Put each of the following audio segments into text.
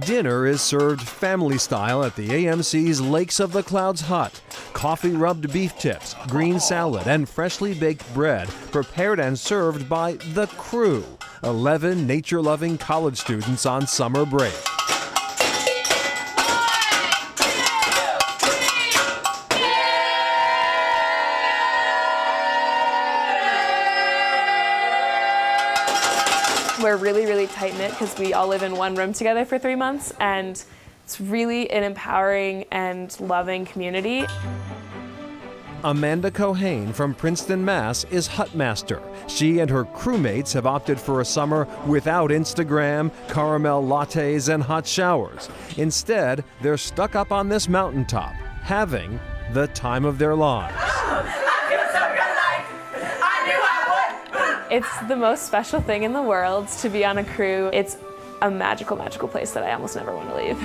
Dinner is served family style at the AMC's Lakes of the Clouds hut. Coffee-rubbed beef tips, green salad, and freshly baked bread prepared and served by the crew, 11 nature-loving college students on summer break. We're really, really tight-knit because we all live in one room together for 3 months, and it's really an empowering and loving community. Amanda Cohane from Princeton, Mass. is hutmaster. She and her crewmates have opted for a summer without Instagram, caramel lattes, and hot showers. Instead, they're stuck up on this mountaintop, having the time of their lives. It's the most special thing in the world to be on a crew. It's a magical, magical place that I almost never want to leave.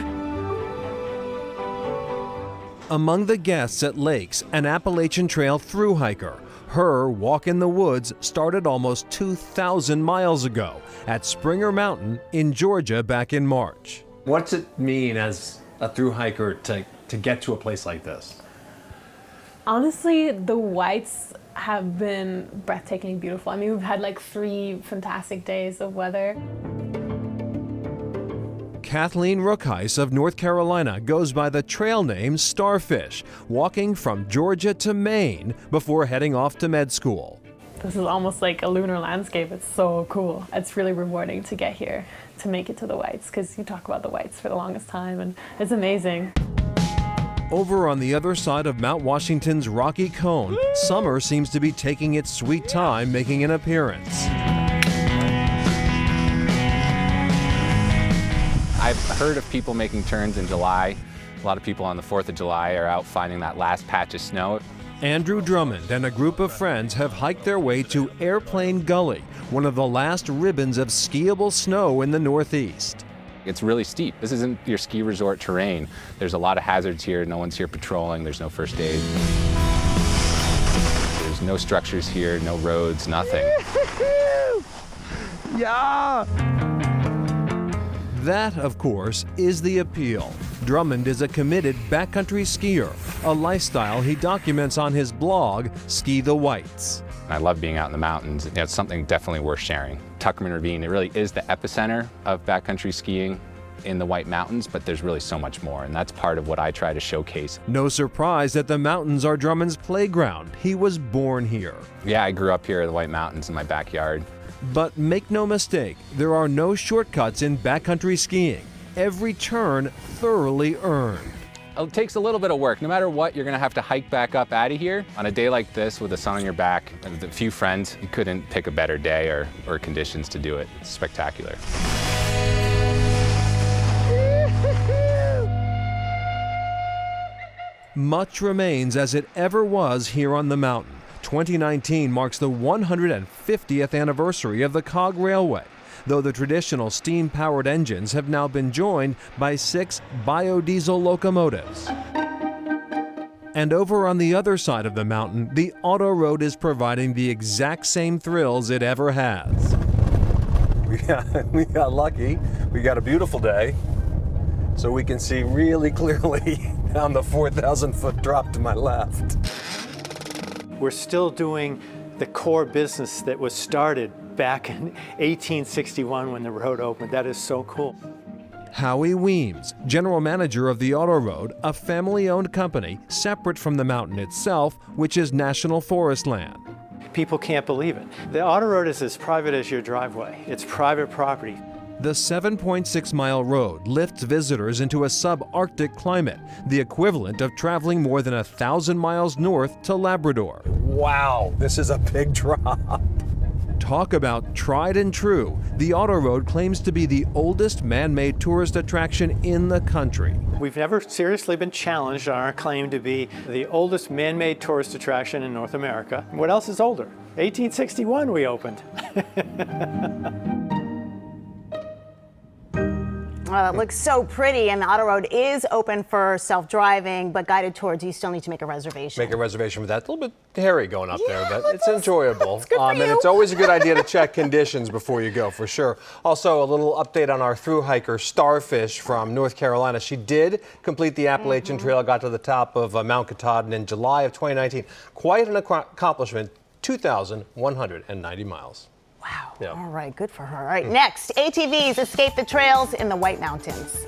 Among the guests at Lakes, an Appalachian Trail thru hiker. Her walk in the woods started almost 2,000 miles ago at Springer Mountain in Georgia back in March. What's it mean as a thru hiker to get to a place like this? Honestly, the whites have been breathtakingly beautiful. I mean, we've had like 3 fantastic days of weather. Kathleen Rookheis of North Carolina goes by the trail name Starfish, walking from Georgia to Maine before heading off to med school. This is almost like a lunar landscape. It's so cool. It's really rewarding to get here, to make it to the whites, because you talk about the whites for the longest time, and it's amazing. Over on the other side of Mount Washington's rocky cone, summer seems to be taking its sweet time making an appearance. I've heard of people making turns in July. A lot of people on the 4th of July are out finding that last patch of snow. Andrew Drummond and a group of friends have hiked their way to Airplane Gully, one of the last ribbons of skiable snow in the Northeast. It's really steep. This isn't your ski resort terrain. There's a lot of hazards here. No one's here patrolling. There's no first aid. There's no structures here, no roads, nothing. Yeah! That, of course, is the appeal. Drummond is a committed backcountry skier, a lifestyle he documents on his blog, Ski the Whites. I love being out in the mountains. It's something definitely worth sharing. Tuckerman Ravine, it really is the epicenter of backcountry skiing in the White Mountains, but there's really so much more, and that's part of what I try to showcase. No surprise that the mountains are Drummond's playground. He was born here. Yeah, I grew up here in the White Mountains in my backyard. But make no mistake, there are no shortcuts in backcountry skiing. Every turn thoroughly earned. It takes a little bit of work. No matter what, you're gonna have to hike back up out of here. On a day like this with the sun on your back, and with a few friends, you couldn't pick a better day or conditions to do it. It's spectacular. Much remains as it ever was here on the mountain. 2019 marks the 150th anniversary of the Cog Railway, though the traditional steam-powered engines have now been joined by 6 biodiesel locomotives. And over on the other side of the mountain, the Auto Road is providing the exact same thrills it ever has. We got lucky. We got a beautiful day, so we can see really clearly down the 4,000-foot drop to my left. We're still doing the core business that was started back in 1861 when the road opened. That is so cool. Howie Weems, general manager of the Auto Road, a family-owned company separate from the mountain itself, which is national forest land. People can't believe it. The Auto Road is as private as your driveway. It's private property. The 7.6-mile road lifts visitors into a subarctic climate, the equivalent of traveling more than 1,000 miles north to Labrador. Wow, this is a big drop. Talk about tried and true. The Auto Road claims to be the oldest man-made tourist attraction in the country. We've never seriously been challenged on our claim to be the oldest man-made tourist attraction in North America. What else is older? 1861 we opened. It looks so pretty, and the Auto Road is open for self-driving, but guided tours, you still need to make a reservation. Make a reservation for that. It's a little bit hairy going up there, but it's that's enjoyable. good for And you. it's always a good idea to check conditions before you go, for sure. Also, a little update on our thru hiker, Starfish, from North Carolina. She did complete the Appalachian Trail, got to the top of Mount Katahdin in July of 2019. Quite an accomplishment, 2,190 miles. Wow. Yeah. All right, good for her. All right, next, ATVs escape the trails in the White Mountains.